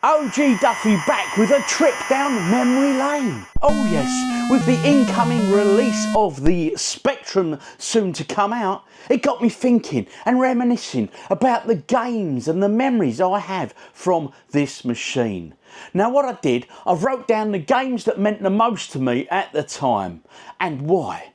OGDuffy back with a trip down memory lane. Oh yes, with the incoming release of the Spectrum soon to come out, it got me thinking and reminiscing about the games and the memories I have from this machine. Now what I did, I wrote down the games that meant the most to me at the time and why.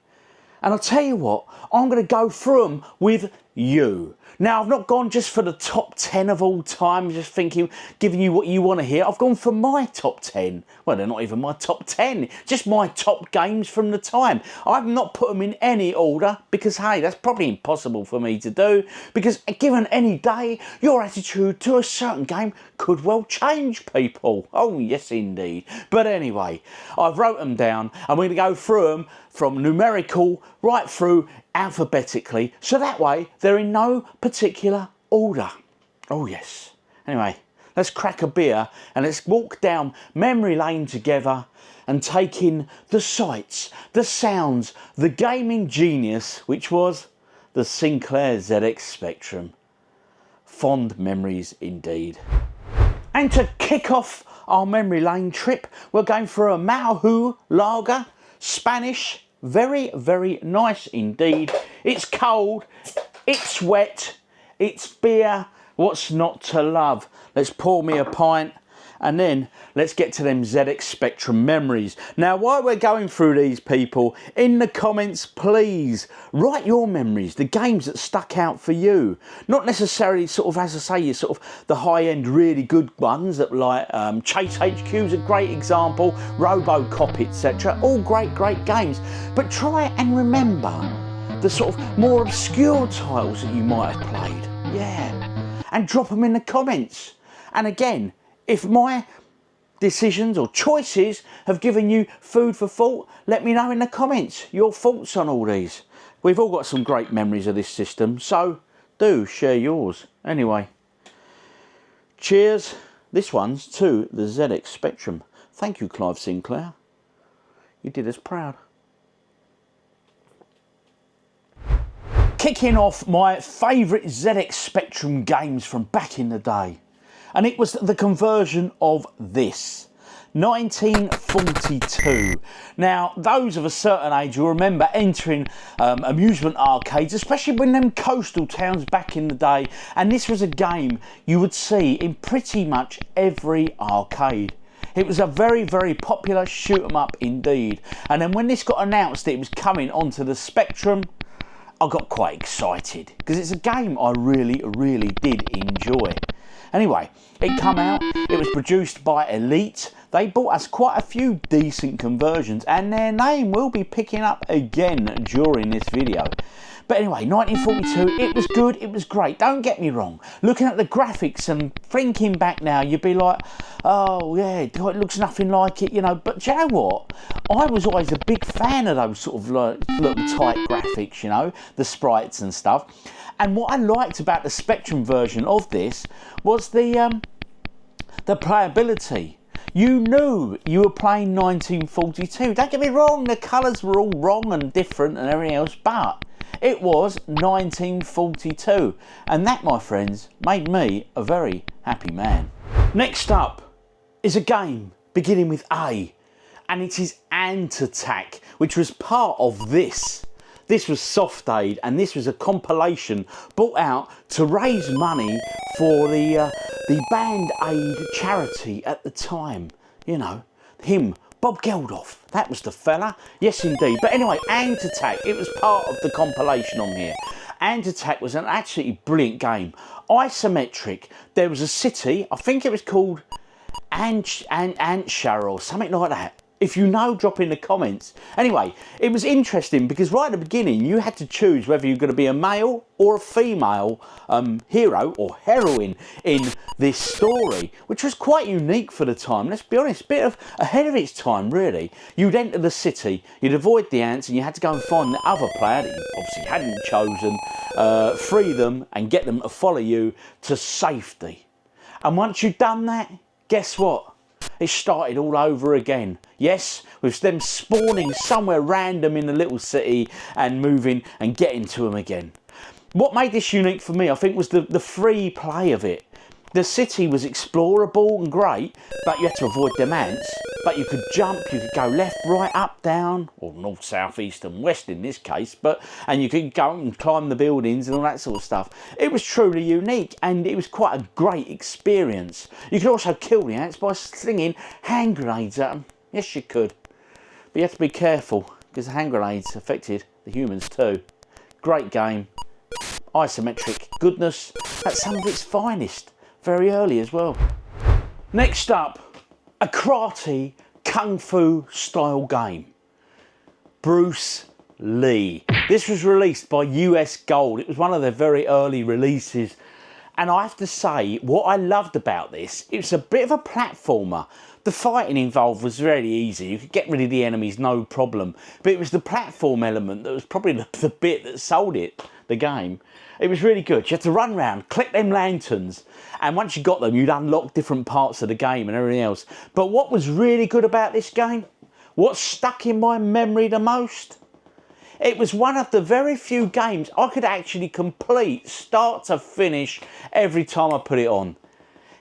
And I'll tell you what, I'm going to go through them with you. Now, I've not gone just for the top 10 of all time, just thinking, giving you what you want to hear. I've gone for my top 10. Well, they're not even my top 10, just my top games from the time. I've not put them in any order because, hey, that's probably impossible for me to do because given any day, your attitude to a certain game could well change, people. Oh, yes, indeed. But anyway, I've wrote them down and we're going to go through them from numerical right through alphabetically, so that way they're in no particular order. Oh yes. Anyway, let's crack a beer and let's walk down memory lane together and take in the sights, the sounds, the gaming genius which was the Sinclair ZX Spectrum. Fond memories indeed. And to kick off our memory lane trip, we're going for a Maiac lager, Spanish. Very, very nice indeed. It's cold, it's wet, it's beer. What's not to love? Let's pour me a pint and then let's get to them ZX Spectrum memories. Now, while we're going through these, people, in the comments, please write your memories, the games that stuck out for you. Not necessarily sort of, as I say, sort of the high-end, really good ones that like Chase HQ is a great example, RoboCop, etc. All great, great games. But try and remember the sort of more obscure titles that you might have played. Yeah. And drop them in the comments. And again, if my decisions or choices have given you food for thought, let me know in the comments your thoughts on all these. We've all got some great memories of this system, so do share yours. Anyway, cheers. This one's to the ZX Spectrum. Thank you, Clive Sinclair. You did us proud. Kicking off my favourite ZX Spectrum games from back in the day. And it was the conversion of this, 1942. Now, those of a certain age will remember entering amusement arcades, especially when them coastal towns back in the day. And this was a game you would see in pretty much every arcade. It was a very, very popular shoot 'em up indeed. And then when this got announced that it was coming onto the Spectrum, I got quite excited because it's a game I really, really did enjoy. Anyway, it come out, it was produced by Elite. They bought us quite a few decent conversions and their name will be picking up again during this video. But anyway, 1942, it was good, it was great, don't get me wrong. Looking at the graphics and thinking back now, you'd be like, oh yeah, it looks nothing like it, you know. But do you know what? I was always a big fan of those sort of little tight graphics, you know, the sprites and stuff. And what I liked about the Spectrum version of this was the playability. You knew you were playing 1942. Don't get me wrong, the colours were all wrong and different and everything else, but it was 1942. And that, my friends, made me a very happy man. Next up is a game beginning with A, and it is Ant Attack, which was part of this. This was Soft Aid, and this was a compilation brought out to raise money for the Band Aid charity at the time. You know, him, Bob Geldof, that was the fella. Yes, indeed. But anyway, Ant Attack, it was part of the compilation on here. Ant Attack was an absolutely brilliant game. Isometric. There was a city, I think it was called Antshire or something like that. If you know, drop in the comments. Anyway, it was interesting because right at the beginning you had to choose whether you're going to be a male or a female hero or heroine in this story, which was quite unique for the time. Let's be honest, a bit of ahead of its time really. You'd enter the city, you'd avoid the ants and you had to go and find the other player that you obviously hadn't chosen, free them and get them to follow you to safety. And once you'd done that, guess what? It started all over again. Yes, with them spawning somewhere random in the little city and moving and getting to them again. What made this unique for me, I think, was the free play of it. The city was explorable and great, but you had to avoid them ants. But you could jump, you could go left, right, up, down, or north, south, east and west in this case, and you could go and climb the buildings and all that sort of stuff. It was truly unique and it was quite a great experience. You could also kill the ants by slinging hand grenades at them. Yes, you could. But you have to be careful because the hand grenades affected the humans too. Great game. Isometric goodness at some of its finest. Very early as well. Next up, a karate kung fu style game. Bruce Lee. This was released by US Gold. It was one of their very early releases. And I have to say, what I loved about this, it was a bit of a platformer. The fighting involved was very easy. You could get rid of the enemies, no problem. But it was the platform element that was probably the bit that sold it, the game. It was really good. You had to run around, click them lanterns, and once you got them, you'd unlock different parts of the game and everything else. But what was really good about this game, what stuck in my memory the most, it was one of the very few games I could actually complete, start to finish, every time I put it on.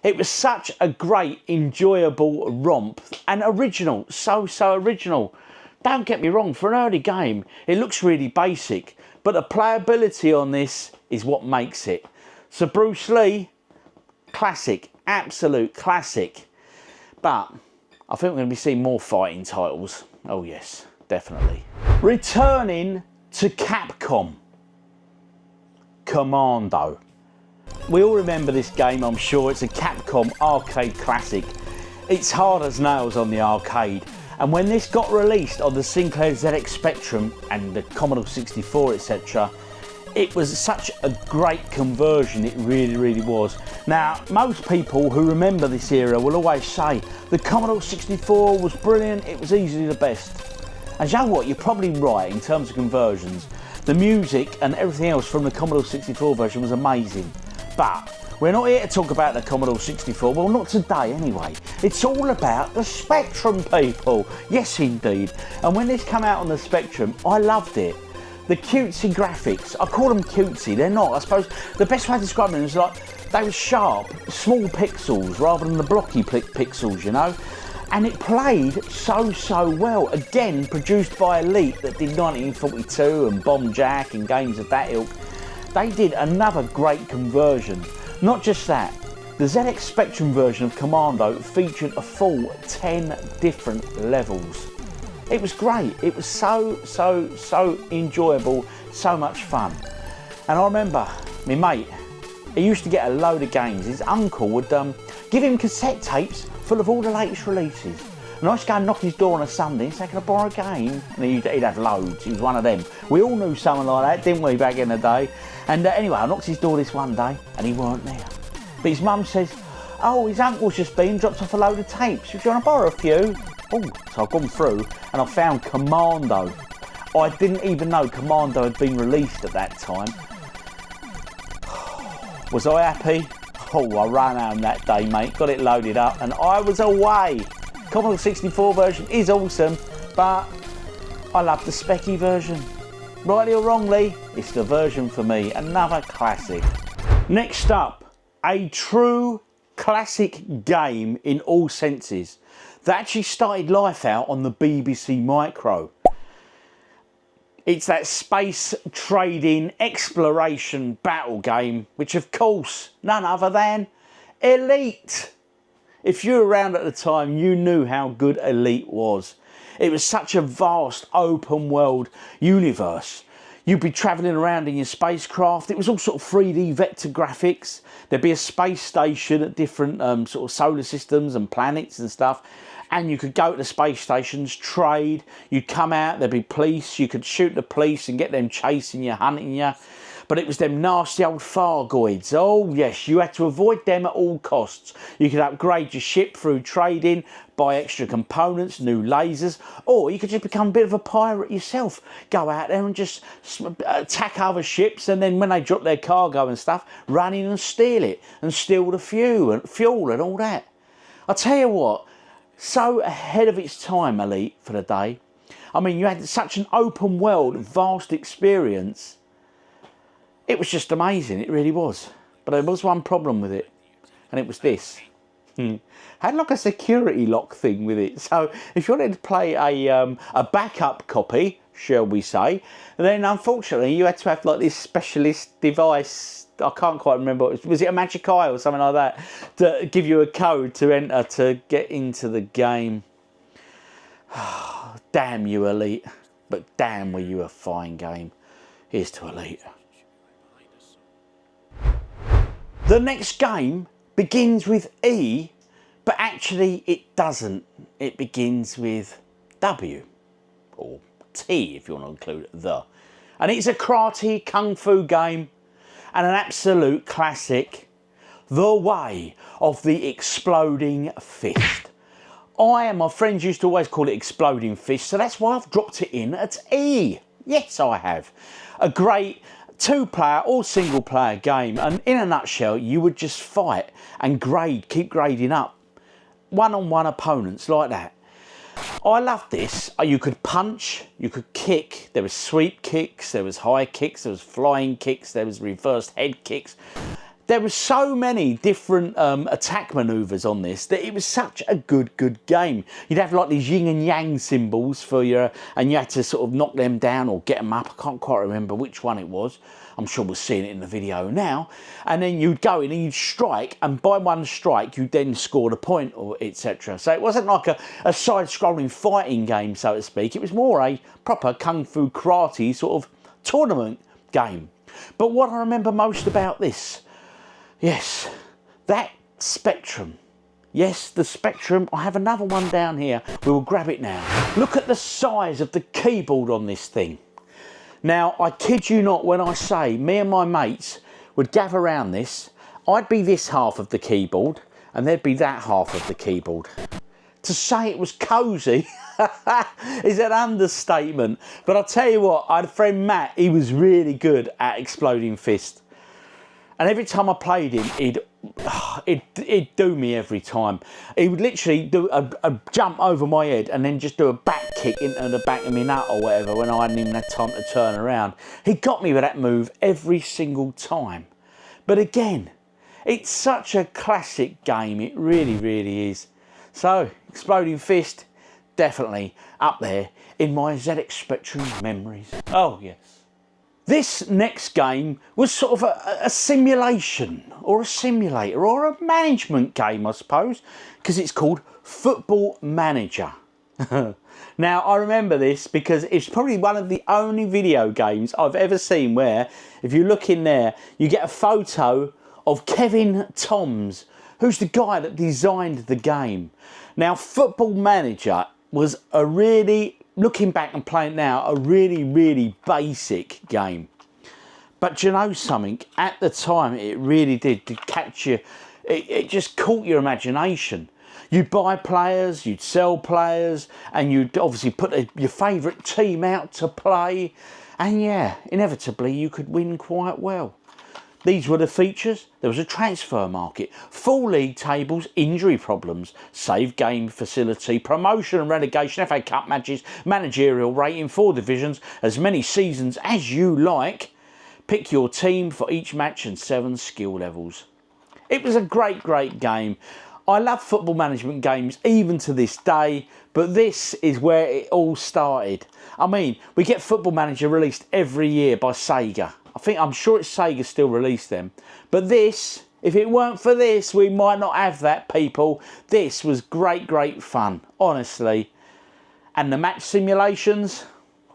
It was such a great, enjoyable romp, and original, so original. Don't get me wrong, for an early game, it looks really basic, but the playability on this is what makes it. So Bruce Lee, classic, absolute classic. But I think we're going to be seeing more fighting titles. Oh yes, definitely. Returning to Capcom, Commando. We all remember this game, I'm sure. It's a Capcom arcade classic. It's hard as nails on the arcade. And when this got released on the Sinclair ZX Spectrum and the Commodore 64, etc., it was such a great conversion, it really was. Now, most people who remember this era will always say the Commodore 64 was brilliant, it was easily the best. And you know what, you're probably right in terms of conversions. The music and everything else from the Commodore 64 version was amazing. But we're not here to talk about the Commodore 64, well not today anyway. It's all about the Spectrum, people. Yes indeed. And when this came out on the Spectrum, I loved it. The cutesy graphics, I call them cutesy, they're not. I suppose the best way to describe them is like they were sharp, small pixels rather than the blocky pixels, you know. And it played so well. Again, produced by Elite that did 1942 and Bomb Jack and games of that ilk. They did another great conversion. Not just that, the ZX Spectrum version of Commando featured a full 10 different levels. It was great. It was so enjoyable, so much fun. And I remember my mate, he used to get a load of games. His uncle would give him cassette tapes full of all the latest releases. And I used to go and knock his door on a Sunday and say, can I borrow a game? And he'd have loads. He was one of them. We all knew someone like that, didn't we, back in the day? And anyway, I knocked his door this one day and he weren't there. But his mum says, oh, his uncle's just been, dropped off a load of tapes. If you want to borrow a few? Oh, so I've gone through and I found Commando. I didn't even know Commando had been released at that time. Was I happy? Oh, I ran home that day, mate. Got it loaded up and I was away. Commodore 64 version is awesome, but I love the Speccy version. Rightly or wrongly, it's the version for me. Another classic. Next up, a true classic game in all senses that actually started life out on the BBC Micro. It's that space trading exploration battle game, which of course none other than Elite. If you were around at the time, you knew how good Elite was. It was such a vast open world universe. You'd be travelling around in your spacecraft. It was all sort of 3D vector graphics. There'd be a space station at different sort of solar systems and planets and stuff. And you could go to the space stations, trade. You'd come out, there'd be police. You could shoot the police and get them chasing you, hunting you. But it was them nasty old Fargoids. Oh yes, you had to avoid them at all costs. You could upgrade your ship through trading, buy extra components, new lasers, or you could just become a bit of a pirate yourself. Go out there and just attack other ships, and then when they drop their cargo and stuff, run in and steal it, and steal the fuel and all that. I tell you what, so ahead of its time, Elite, for the day. I mean, you had such an open world, vast experience. It was just amazing, it really was. But there was one problem with it. and it was this. Had like a security lock thing with it. So if you wanted to play a backup copy, shall we say, then unfortunately you had to have like this specialist device. I can't quite remember. Was it a Magic Eye or something like that to give you a code to enter to get into the game? Damn you, Elite. But damn were you a fine game. Here's to Elite. The next game begins with E, but actually it doesn't. It begins with W, or T if you want to include the. And it's a karate kung fu game and an absolute classic, The Way of the Exploding Fist. I and my friends used to always call it Exploding Fist, so that's why I've dropped it in at E. Yes, I have. A great two-player or single-player game, and in a nutshell, you would just fight and grade, keep grading up. One-on-one opponents like that. I loved this. You could punch, you could kick, there was sweep kicks, there was high kicks, there was flying kicks, there was reversed head kicks. There were so many different attack manoeuvres on this that it was such a good game. You'd have like these yin and yang symbols for your, and you had to sort of knock them down or get them up. I can't quite remember which one it was. I'm sure we're seeing it in the video now. And then you'd go in and you'd strike, and by one strike you then scored a point or etc. So it wasn't like a side-scrolling fighting game, so to speak. It was more a proper kung fu karate sort of tournament game. But what I remember most about this, yes, that Spectrum. Yes, the Spectrum. I have another one down here. We will grab it now. Look at the size of the keyboard on this thing. Now, I kid you not when I say me and my mates would gather around this. I'd be this half of the keyboard and there'd be that half of the keyboard. To say it was cosy is an understatement. But I'll tell you what, I had a friend Matt, he was really good at Exploding Fist. And every time I played him, he'd do me every time. He would literally do a jump over my head and then just do a back kick into the back of my nut or whatever when I hadn't even had time to turn around. He got me with that move every single time. But again, it's such a classic game. It really, really is. So, Exploding Fist, definitely up there in my ZX Spectrum memories. Oh, yes. This next game was sort of a simulation or a simulator or a management game, I suppose, because it's called Football Manager. Now, I remember this because it's probably one of the only video games I've ever seen where, if you look in there, you get a photo of Kevin Toms, who's the guy that designed the game. Now, Football Manager was a really, looking back and playing now, a really, really basic game. But you know something? At the time, it really did catch you. It just caught your imagination. You'd buy players, you'd sell players, and you'd obviously put your favourite team out to play. And yeah, inevitably, you could win quite well. These were the features. There was a transfer market, full league tables, injury problems, save game facility, promotion and relegation, FA Cup matches, managerial rating, 4 divisions, as many seasons as you like. Pick your team for each match and 7 skill levels. It was a great game. I love football management games even to this day, but this is where it all started. I mean, we get Football Manager released every year by Sega. I'm sure it's Sega still released them. But this, if it weren't for this, we might not have that, people. This was great fun, honestly. And the match simulations,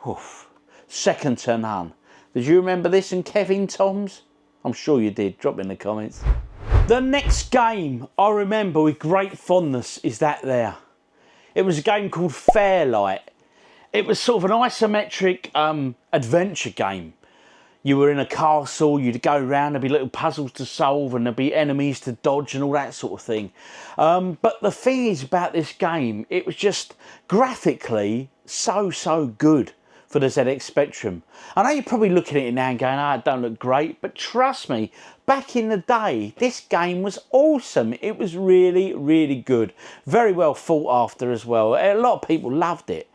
oof, second to none. Did you remember this and Kevin Toms? I'm sure you did. Drop in the comments. The next game I remember with great fondness is that there. It was a game called Fairlight. It was sort of an isometric adventure game. You were in a castle, you'd go around, there'd be little puzzles to solve and there'd be enemies to dodge and all that sort of thing. But the thing is about this game, it was just graphically so good for the ZX Spectrum. I know you're probably looking at it now and going, it don't look great, but trust me, back in the day, this game was awesome. It was really good. Very well thought after as well. A lot of people loved it.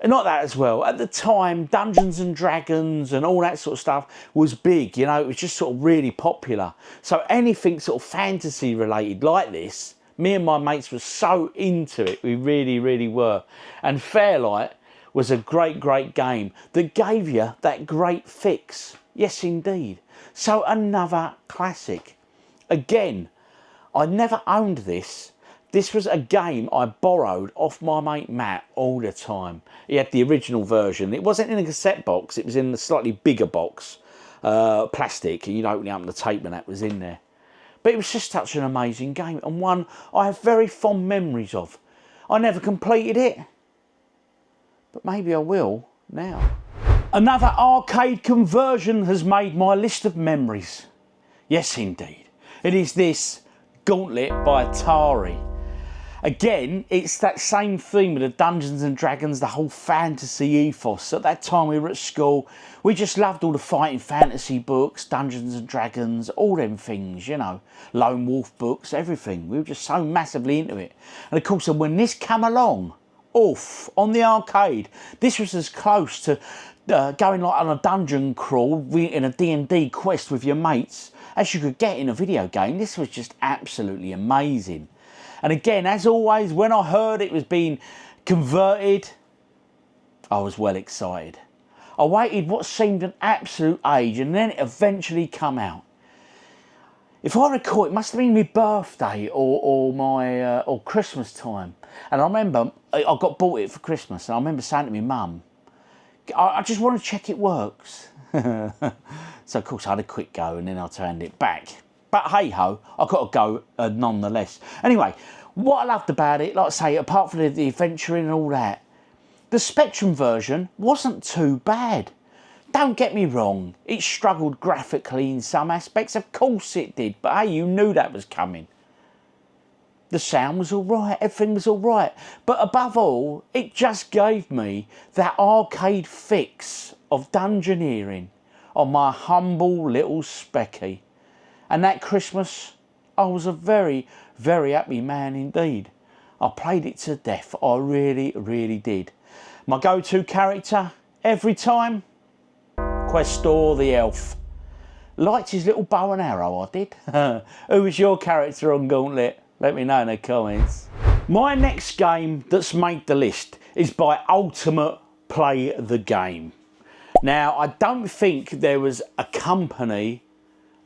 Not that as well. At the time, Dungeons and Dragons and all that sort of stuff was big, you know, it was just sort of really popular. So anything sort of fantasy related like this, me and my mates were so into it, we really, really were. And Fairlight was a great, great game that gave you that great fix. Yes, indeed. So another classic. Again, I never owned this. This was a game I borrowed off my mate Matt all the time. He had the original version. It wasn't in a cassette box, it was in a slightly bigger box, plastic, and you'd open it up and the tape and that was in there. But it was just such an amazing game, and one I have very fond memories of. I never completed it, but maybe I will now. Another arcade conversion has made my list of memories. Yes, indeed. It is this Gauntlet by Atari. Again, it's that same theme with the Dungeons and Dragons, the whole fantasy ethos. At that time we were at school, we just loved all the fighting fantasy books, Dungeons and Dragons, all them things, you know, Lone Wolf books, everything. We were just so massively into it. And of course, when this came along, oof, on the arcade, this was as close to going like on a dungeon crawl in a D&D quest with your mates as you could get in a video game. This was just absolutely amazing. And again, as always, when I heard it was being converted, I was well excited. I waited what seemed an absolute age, and then it eventually come out. If I recall, it must have been my birthday or Christmas time. And I remember I got bought it for Christmas, and I remember saying to my mum, I just want to check it works. So of course I had a quick go, and then I turned it back. But hey ho, I got to go nonetheless. Anyway, what I loved about it, like I say, apart from the adventuring and all that, the Spectrum version wasn't too bad. Don't get me wrong, it struggled graphically in some aspects, of course it did, but hey, you knew that was coming. The sound was alright, everything was alright, but above all, it just gave me that arcade fix of dungeoneering on my humble little Speccy. And that Christmas, I was a very, very happy man indeed. I played it to death, I really, really did. My go-to character, every time, Questor the Elf. Liked his little bow and arrow, I did. Who was your character on Gauntlet? Let me know in the comments. My next game that's made the list is by Ultimate Play the Game. Now, I don't think there was a company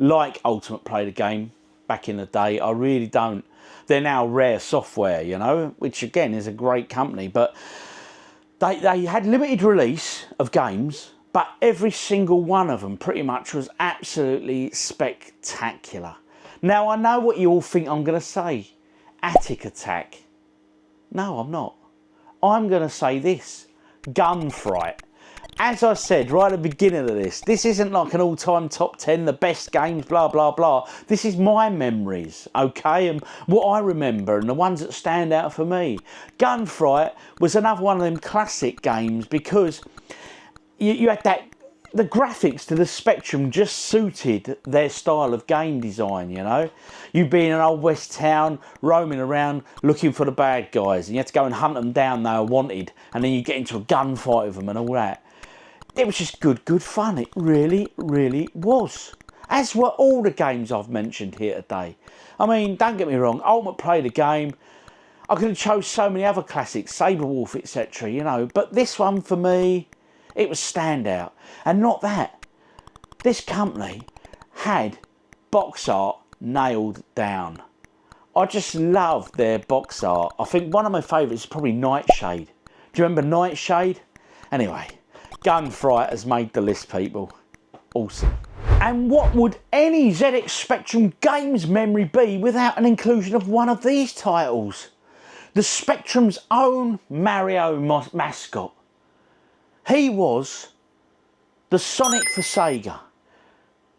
like Ultimate Play the Game back in the day. I really don't. They're now Rare Software, you know, which again is a great company, but they had limited release of games, but every single one of them pretty much was absolutely spectacular. Now, I know what you all think I'm going to say. Attic Attack. No, I'm not. I'm going to say this. Fright. As I said right at the beginning of this isn't like an all-time top 10, the best games, blah, blah, blah. This is my memories, okay, and what I remember and the ones that stand out for me. Fright was another one of them classic games because you had that, the graphics to the Spectrum just suited their style of game design, you know. You'd be in an old west town, roaming around, looking for the bad guys, and you had to go and hunt them down, they were wanted, and then you get into a gunfight with them and all that. It was just good fun. It really, really was. As were all the games I've mentioned here today. I mean, don't get me wrong, Ultimate Play the Game. I could have chose so many other classics, Sabre Wolf, etc., you know. But this one, for me, it was standout. And not that. This company had box art nailed down. I just loved their box art. I think one of my favourites is probably Nightshade. Do you remember Nightshade? Anyway. Fright has made the list, people. Awesome. And what would any ZX Spectrum games memory be without an inclusion of one of these titles? The Spectrum's own Mario mascot. He was the Sonic for Sega,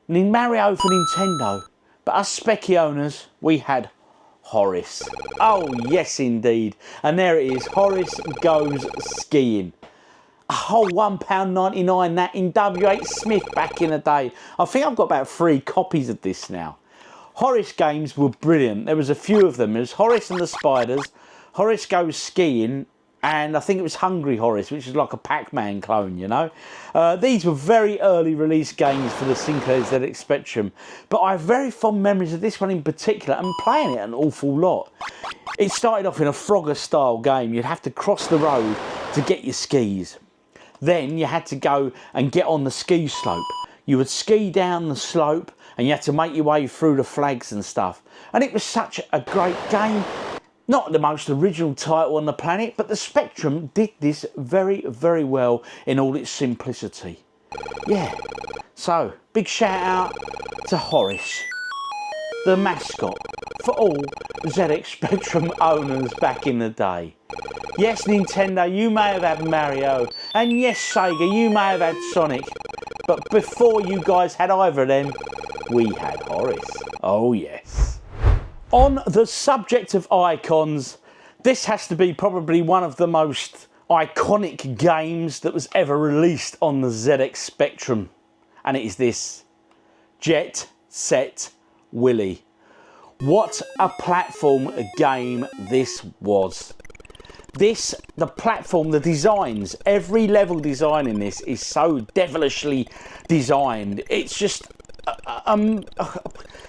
Mario for Nintendo, but us Speccy owners, we had Horus. Oh yes indeed, and there it is, Horus Goes Skiing. A whole £1.99 that in W.H. Smith back in the day. I think I've got about 3 copies of this now. Horus games were brilliant. There was a few of them. There was Horus and the Spiders, Horus Goes Skiing, and I think it was Hungry Horus, which is like a Pac-Man clone, you know. These were very early release games for the Sinclair ZX Spectrum, but I have very fond memories of this one in particular and playing it an awful lot. It started off in a Frogger style game. You'd have to cross the road to get your skis. Then you had to go and get on the ski slope. You would ski down the slope and you had to make your way through the flags and stuff. And it was such a great game. Not the most original title on the planet, but the Spectrum did this very, very well in all its simplicity. Yeah, so big shout out to Horus, the mascot for all ZX Spectrum owners back in the day. Yes, Nintendo, you may have had Mario, and yes, Sega, you may have had Sonic, but before you guys had either of them, we had Horus. Oh yes. On the subject of icons, this has to be probably one of the most iconic games that was ever released on the ZX Spectrum, and it is this, Jet Set Willy. What a platform game this was. The platform, the designs, every level design in this is so devilishly designed. It's just,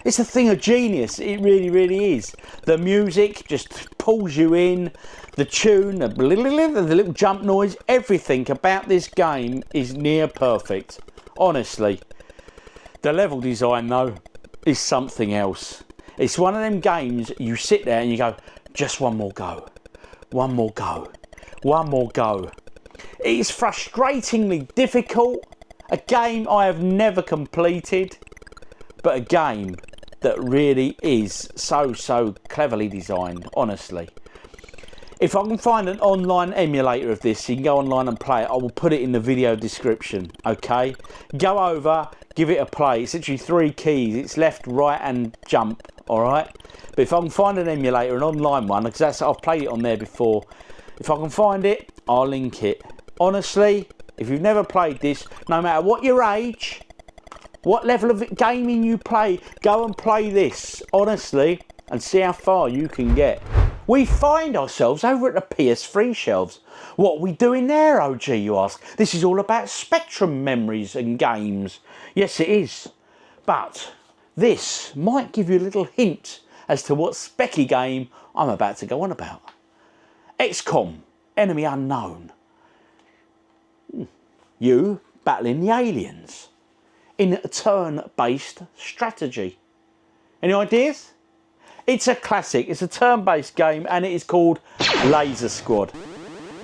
it's a thing of genius. It really, really is. The music just pulls you in. The tune, the little jump noise, everything about this game is near perfect. Honestly. The level design, though, is something else. It's one of them games you sit there and you go, just one more go. One more go. One more go. It is frustratingly difficult. A game I have never completed, but a game that really is so cleverly designed, honestly. If I can find an online emulator of this, you can go online and play it. I will put it in the video description, okay? Go over, give it a play. It's literally 3 keys. It's left, right and jump, alright? But if I can find an emulator, an online one, because I've played it on there before. If I can find it, I'll link it. Honestly, if you've never played this, no matter what your age, what level of gaming you play, go and play this, honestly, and see how far you can get. We find ourselves over at the PS3 shelves. What are we doing there, OG, you ask? This is all about Spectrum memories and games. Yes, it is. But this might give you a little hint as to what specky game I'm about to go on about. XCOM, Enemy Unknown. You battling the aliens in a turn-based strategy. Any ideas? It's a classic. It's a turn-based game and it is called Laser Squad.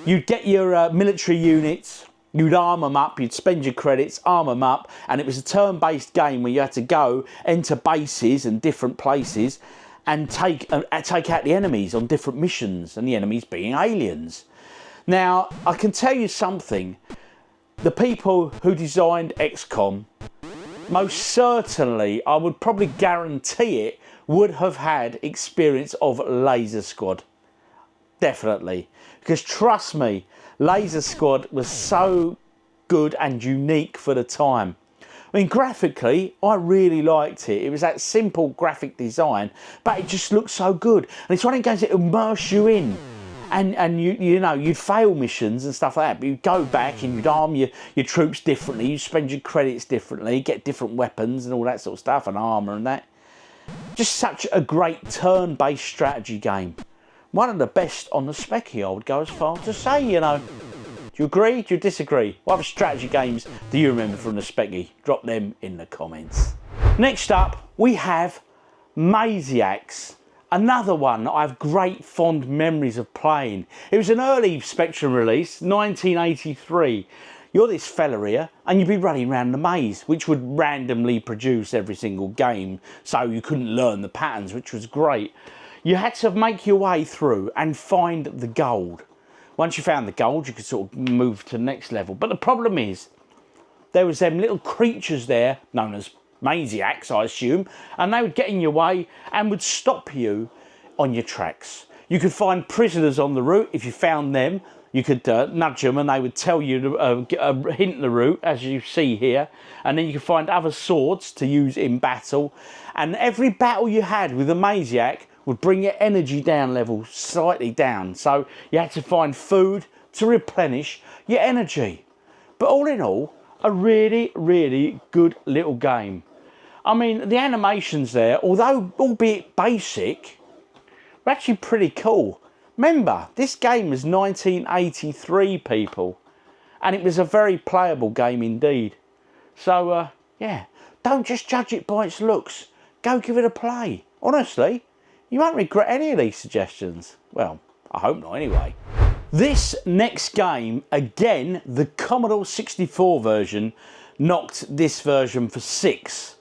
You'd get your military units, you'd arm them up, you'd spend your credits, arm them up, and it was a turn-based game where you had to go into bases and different places and take out the enemies on different missions, and the enemies being aliens. Now, I can tell you something. The people who designed XCOM, most certainly, I would probably guarantee it, would have had experience of Laser Squad. Definitely. Because trust me, Laser Squad was so good and unique for the time. I mean, graphically, I really liked it. It was that simple graphic design, but it just looked so good. And it's one of the games that immerse you in. And you know, you'd fail missions and stuff like that, but you'd go back and you'd arm your troops differently, you'd spend your credits differently, get different weapons and all that sort of stuff, and armour and that. Just such a great turn-based strategy game. One of the best on the Speccy, I would go as far to say, you know. Do you agree? Do you disagree? What other strategy games do you remember from the Speccy? Drop them in the comments. Next up, we have Maiac. Another one that I have great fond memories of playing. It was an early Spectrum release, 1983. You're this fella here, and you'd be running around the maze, which would randomly produce every single game, so you couldn't learn the patterns, which was great. You had to make your way through and find the gold. Once you found the gold, you could sort of move to the next level. But the problem is, there was them little creatures there, known as Maiacs, I assume, and they would get in your way and would stop you on your tracks. You could find prisoners on the route. If you found them, you could nudge them and they would tell you to hint the route, as you see here. And then you could find other swords to use in battle. And every battle you had with a Maiac would bring your energy down level slightly down. So you had to find food to replenish your energy. But all in all, a really, really good little game. I mean, the animations there, although albeit basic, were actually pretty cool. Remember, this game was 1983, people, and it was a very playable game indeed. So, yeah, don't just judge it by its looks. Go give it a play. Honestly, you won't regret any of these suggestions. Well, I hope not anyway. This next game, again, the Commodore 64 version, knocked this version for 6.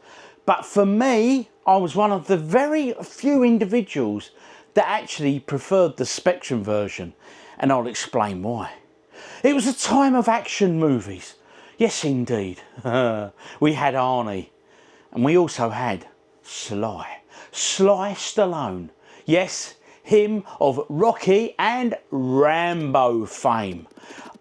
But for me, I was one of the very few individuals that actually preferred the Spectrum version, and I'll explain why. It was a time of action movies. Yes, indeed. We had Arnie, and we also had Sly Stallone. Yes, him of Rocky and Rambo fame.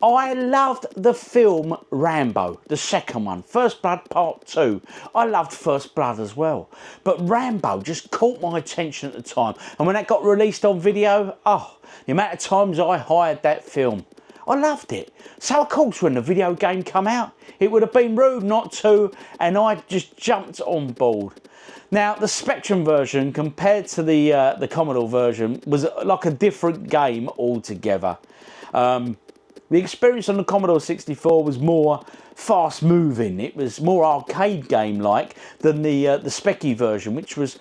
I loved the film Rambo, the second one, First Blood Part 2. I loved First Blood as well. But Rambo just caught my attention at the time. And when that got released on video, oh, the amount of times I hired that film. I loved it. So of course when the video game came out, it would have been rude not to, and I just jumped on board. Now the Spectrum version compared to the Commodore version was like a different game altogether. The experience on the Commodore 64 was more fast moving. It was more arcade game like than the Speccy version, which was,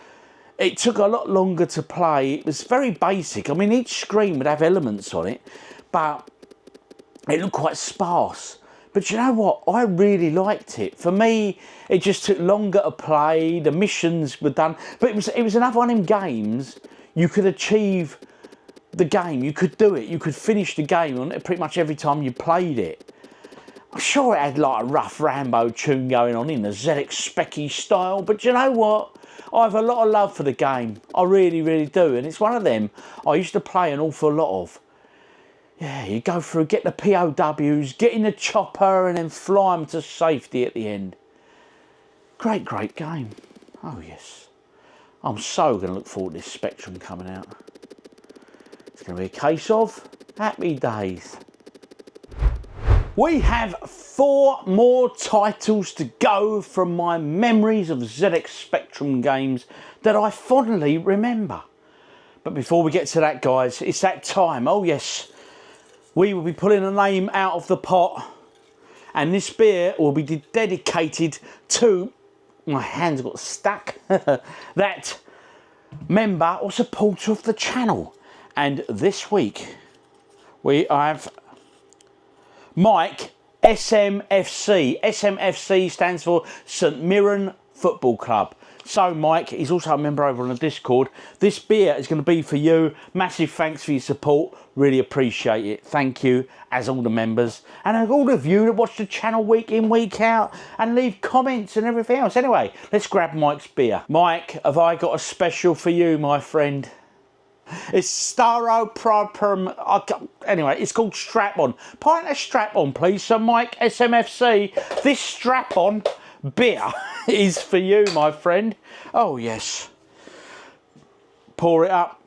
it took a lot longer to play. It was very basic. I mean, each screen would have elements on it, but it looked quite sparse. But you know what? I really liked it. For me, it just took longer to play. The missions were done. But it was another one of them games you could achieve the game. You could do it. You could finish the game on it pretty much every time you played it. I'm sure it had like a rough Rambo tune going on in the ZX Spectrum style. But you know what? I have a lot of love for the game. I really, really do. And it's one of them I used to play an awful lot of. Yeah, you go through, get the POWs, get in the chopper and then fly them to safety at the end. Great, great game. Oh, yes. I'm so going to look forward to this Spectrum coming out. It's going to be a case of happy days. We have 4 more titles to go from my memories of ZX Spectrum games that I fondly remember. But before we get to that, guys, it's that time. Oh, yes. We will be pulling a name out of the pot, and this beer will be dedicated to, my hands got stuck, that member or supporter of the channel. And this week we have Mike SMFC. SMFC stands for St Mirren Football Club. So Mike, he's also a member over on the Discord. This beer is going to be for you. Massive thanks for your support. Really appreciate it. Thank you, as all the members. And all of you that watch the channel week in, week out, and leave comments and everything else. Anyway, let's grab Mike's beer. Mike, have I got a special for you, my friend? It's anyway, it's called Strap-On. Pint of Strap-On, please. So Mike, SMFC, this Strap-On beer is for you, my friend. Oh yes, pour it up.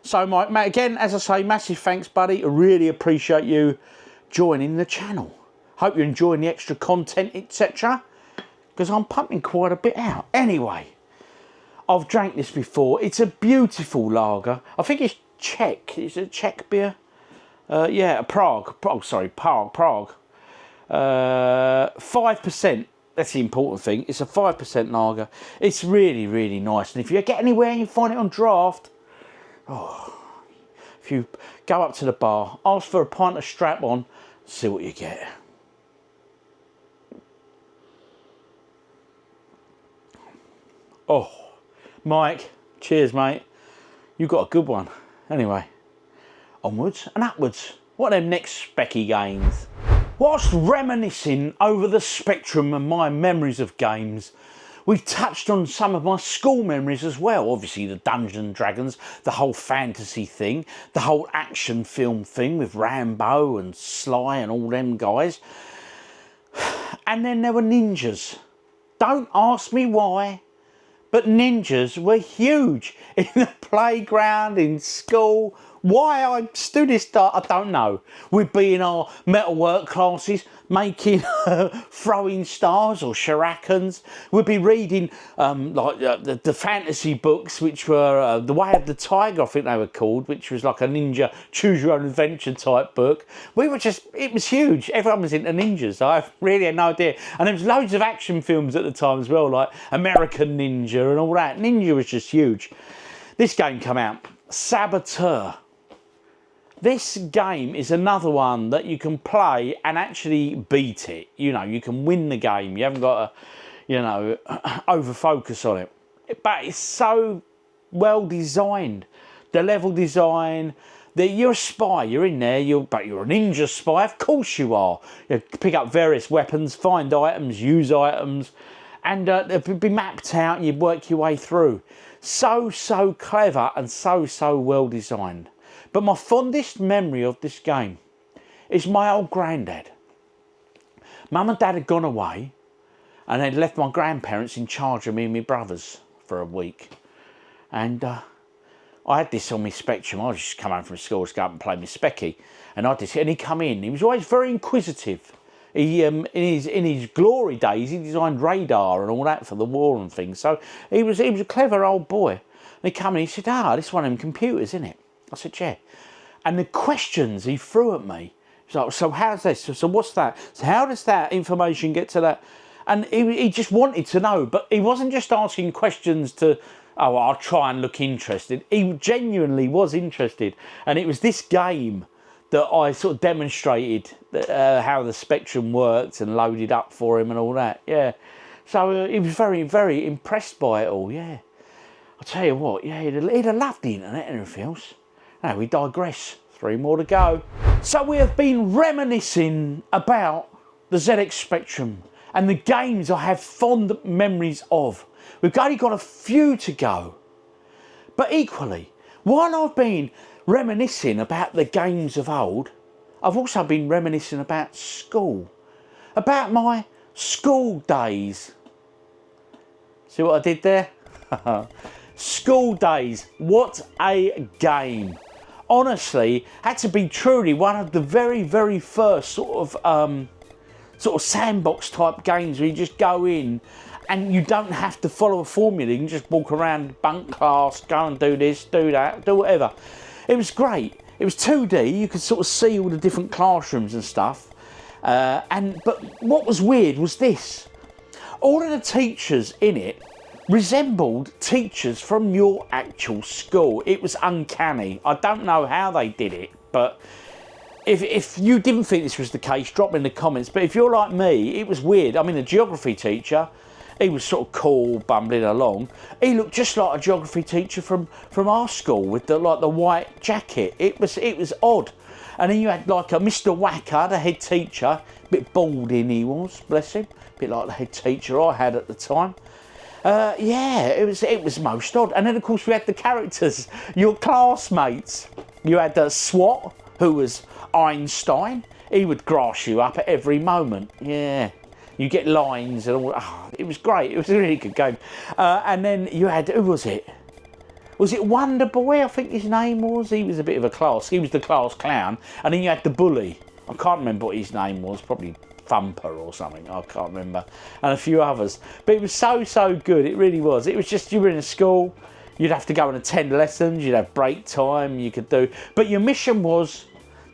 So Mike, again, as I say, massive thanks, buddy. I really appreciate you joining the channel. Hope you're enjoying the extra content, etc., because I'm pumping quite a bit out. Anyway, I've drank this before. It's a beautiful lager. I think it's Czech. Is it a Czech beer? Yeah, Prague. Oh, sorry, Prague. 5%. That's the important thing. It's a 5% lager. It's really, really nice. And if you get anywhere and you find it on draft, oh, if you go up to the bar, ask for a pint of Strap-On, see what you get. Oh, Mike, cheers, mate. You got a good one. Anyway, onwards and upwards. What are them next specky games? Whilst reminiscing over the Spectrum and my memories of games, we've touched on some of my school memories as well. Obviously the Dungeons & Dragons, the whole fantasy thing, the whole action film thing with Rambo and Sly and all them guys. And then there were ninjas. Don't ask me why, But ninjas were huge in the playground, in school. Why I stood this I don't know. We'd be in our metalwork classes making throwing stars or shurikens. We'd be reading the fantasy books, which were The Way of the Tiger, I think they were called, which was like a ninja choose your own adventure type book. It was huge. Everyone was into ninjas. I really had no idea. And there was loads of action films at the time as well, like American Ninja and all that. Ninja was just huge. This game came out, Saboteur. This game is another one that you can play and actually beat it. You know, you can win the game. You haven't got to, you know, over focus on it. But it's so well designed. The level design, that you're a spy, you're in there, but you're a ninja spy, of course you are. You pick up various weapons, find items, use items, and they'll be mapped out and you work your way through. So clever and so well designed. But my fondest memory of this game is my old granddad. Mum and Dad had gone away and they'd left my grandparents in charge of me and my brothers for a week. And I had this on my Spectrum. I just come home from school, just go up and play my Speccy. And he'd come in. He was always very inquisitive. He, in his glory days, he designed radar and all that for the war and things. So he was a clever old boy. And he come in, he said, this one of them computers, isn't it? I said, yeah. And the questions he threw at me, he's like, so how's this? So what's that? So how does that information get to that? And he just wanted to know, but he wasn't just asking questions to, I'll try and look interested. He genuinely was interested. And it was this game that I sort of demonstrated how the Spectrum worked and loaded up for him and all that, yeah. So he was very, very impressed by it all, yeah. I'll tell you what, yeah, he'd have loved the internet and everything else. Now we digress, 3 more to go. So we have been reminiscing about the ZX Spectrum and the games I have fond memories of. We've only got a few to go. But equally, while I've been reminiscing about the games of old, I've also been reminiscing about school. About my school days. See what I did there? School days, what a game. Honestly, had to be truly one of the very first sort of sandbox type games where you just go in and you don't have to follow a formula. You can just walk around, bunk class, go and do this, do that, do whatever. It was great. It was 2D. You could sort of see all the different classrooms and stuff. But what was weird was this. All of the teachers in it resembled teachers from your actual school. It was uncanny. I don't know how they did it, but if you didn't think this was the case, drop in the comments. But if you're like me, it was weird. I mean, the geography teacher, he was sort of cool, bumbling along. He looked just like a geography teacher from our school with the white jacket. It was odd. And then you had like a Mr. Wacker, the head teacher, a bit balding he was, bless him, a bit like the head teacher I had at the time. Yeah, it was most odd. And then of course we had the characters, your classmates. You had SWAT, who was Einstein. He would grass you up at every moment. Yeah, you get lines and all. Oh, it was great. It was a really good game. And then you had, who was it? Was it Wonder Boy? I think his name was. He was a bit of a class. He was the class clown. And then you had the bully. I can't remember what his name was. Probably Thumper or something, I can't remember, and a few others. But it was so good, it really was. It was just, you were in a school, you'd have to go and attend lessons, you'd have break time, you could do, but your mission was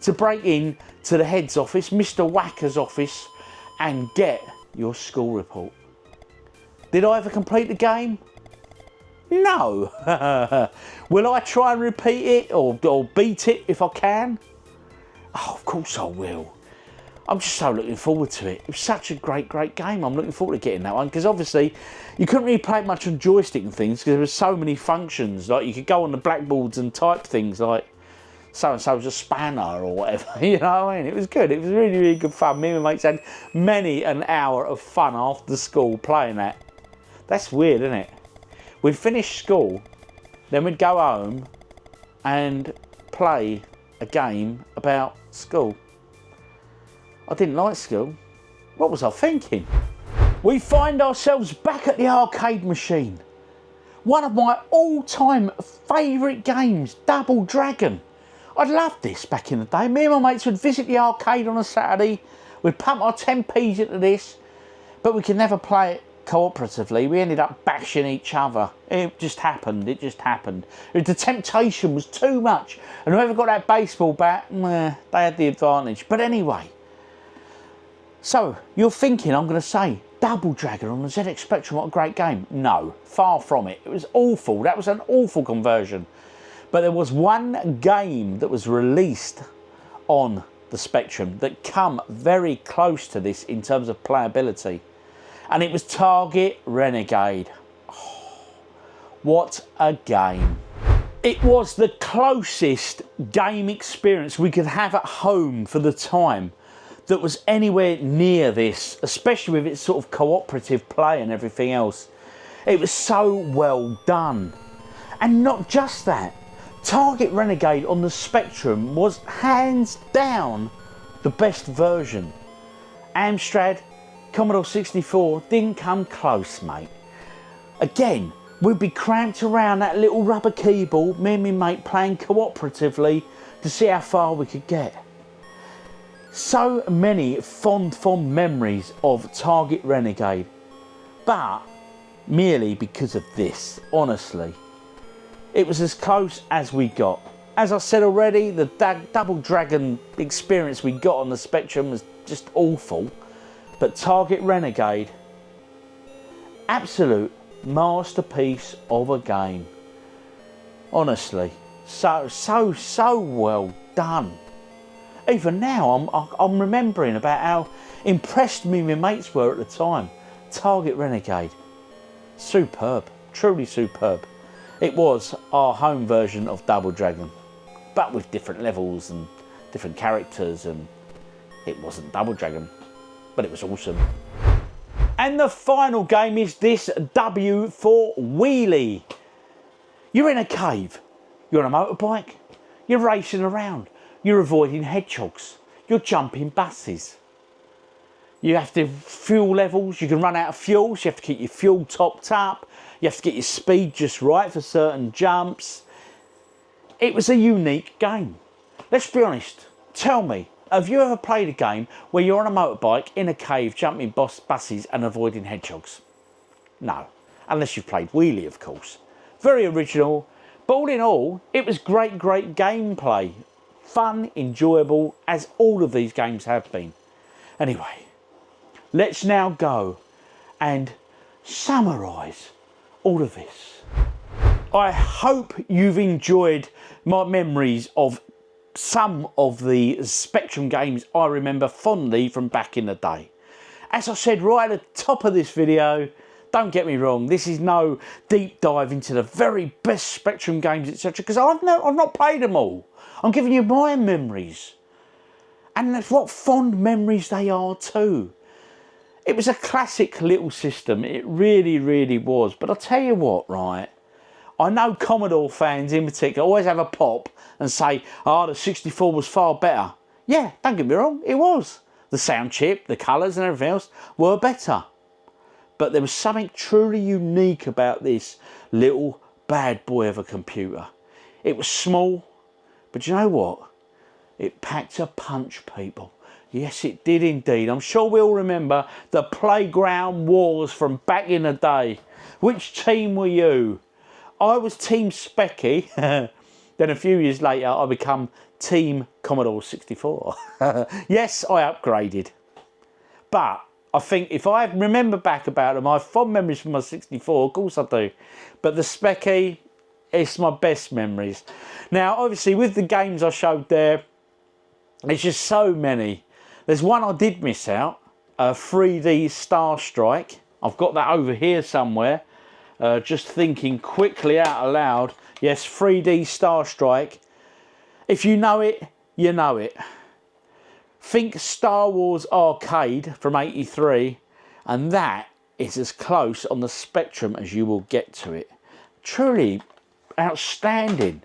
to break in to the head's office, Mr. Wacker's office, and get your school report. Did I ever complete the game? No. Will I try and repeat it or beat it if I can? Oh, of course I will. I'm just so looking forward to it. It was such a great game. I'm looking forward to getting that one, because obviously you couldn't really play it much on joystick and things because there were so many functions. Like you could go on the blackboards and type things like so-and-so's a spanner or whatever, you know what I mean? It was good. It was really good fun. Me and my mates had many an hour of fun after school playing that. That's weird, isn't it? We'd finish school, then we'd go home and play a game about school. I didn't like school. What was I thinking? We find ourselves back at the arcade machine. One of my all-time favourite games, Double Dragon. I loved this back in the day. Me and my mates would visit the arcade on a Saturday. We'd pump our 10p's into this, but we could never play it cooperatively. We ended up bashing each other. It just happened. It just happened. The temptation was too much, and whoever got that baseball bat, they had the advantage. But anyway, so you're thinking I'm going to say Double Dragon on the ZX Spectrum, what a great game. No, far from it. It was awful. That was an awful conversion. But there was one game that was released on the Spectrum that come very close to this in terms of playability. And it was Target Renegade. Oh, what a game. It was the closest game experience we could have at home for the time that was anywhere near this, especially with its sort of cooperative play and everything else. It was so well done. And not just that, Target Renegade on the Spectrum was hands down the best version. Amstrad, Commodore 64 didn't come close, mate. Again, we'd be cramped around that little rubber keyboard, me and my mate playing cooperatively to see how far we could get. So many fond memories of Target Renegade, but merely because of this, honestly. It was as close as we got. As I said already, the Double Dragon experience we got on the Spectrum was just awful. But Target Renegade, absolute masterpiece of a game. Honestly, so well done. Even now, I'm remembering about how impressed me and my mates were at the time. Target Renegade, superb, truly superb. It was our home version of Double Dragon, but with different levels and different characters, and it wasn't Double Dragon, but it was awesome. And the final game is this W for Wheelie. You're in a cave, you're on a motorbike, you're racing around, you're avoiding hedgehogs, you're jumping buses. You have to fuel levels, you can run out of fuel, so you have to keep your fuel topped up. You have to get your speed just right for certain jumps. It was a unique game. Let's be honest, tell me, have you ever played a game where you're on a motorbike in a cave jumping buses and avoiding hedgehogs? No, unless you've played Wheelie, of course. Very original, but all in all, it was great gameplay. Fun, enjoyable, as all of these games have been. Anyway, let's now go and summarise all of this. I hope you've enjoyed my memories of some of the Spectrum games I remember fondly from back in the day. As I said right at the top of this video, don't get me wrong, this is no deep dive into the very best Spectrum games, etc., because I've not played them all. I'm giving you my memories. And that's what fond memories they are too. It was a classic little system, it really was. But I'll tell you what, right, I know Commodore fans in particular always have a pop and say, oh, the 64 was far better. Yeah, don't get me wrong, it was. The sound chip, the colours and everything else were better. But there was something truly unique about this little bad boy of a computer. It was small, but you know what? It packed a punch, people. Yes, it did indeed. I'm sure we all remember the playground wars from back in the day. Which team were you? I was Team Speccy. Then a few years later, I become Team Commodore 64. Yes, I upgraded. But I think if I remember back about them, I have fond memories from my 64. Of course I do. But the Speccy, it's my best memories. Now, obviously, with the games I showed there, there's just so many. There's one I did miss out, 3D Star Strike. I've got that over here somewhere. Just thinking quickly out aloud. Yes, 3D Star Strike. If you know it, you know it. Think Star Wars Arcade from '83, and that is as close on the Spectrum as you will get to it. Truly outstanding,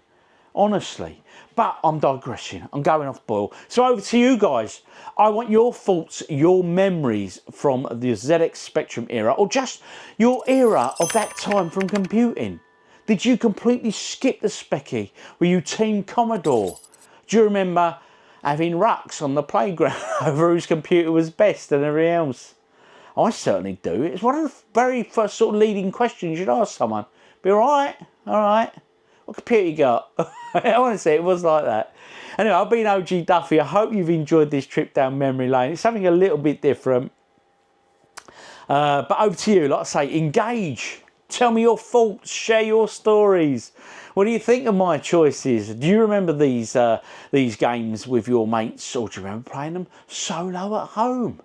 honestly. But I'm digressing, I'm going off boil. So over to you guys. I want your thoughts, your memories from the ZX Spectrum era, or just your era of that time from computing. Did you completely skip the Speccy? Were you Team Commodore? Do you remember having rucks on the playground over whose computer was best and everything else? I certainly do. It's one of the very first sort of leading questions you'd ask someone. Be alright? Alright. What computer you got? Honestly, it was like that. Anyway, I've been OGDuffy. I hope you've enjoyed this trip down memory lane. It's something a little bit different. But over to you. Like I say, engage. Tell me your thoughts. Share your stories. What do you think of my choices? Do you remember these games with your mates, or do you remember playing them solo at home?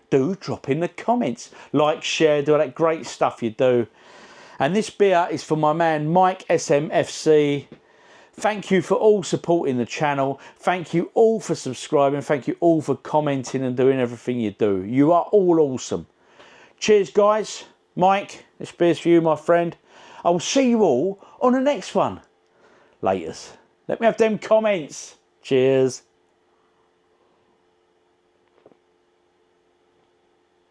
Do drop in the comments. Like, share, do all that great stuff you do. And this beer is for my man Mike SMFC. Thank you for all supporting the channel. Thank you all for subscribing. Thank you all for commenting and doing everything you do. You are all awesome. Cheers, guys. Mike, this beer's for you, my friend. I will see you all on the next one. Laters. Let me have them comments. Cheers.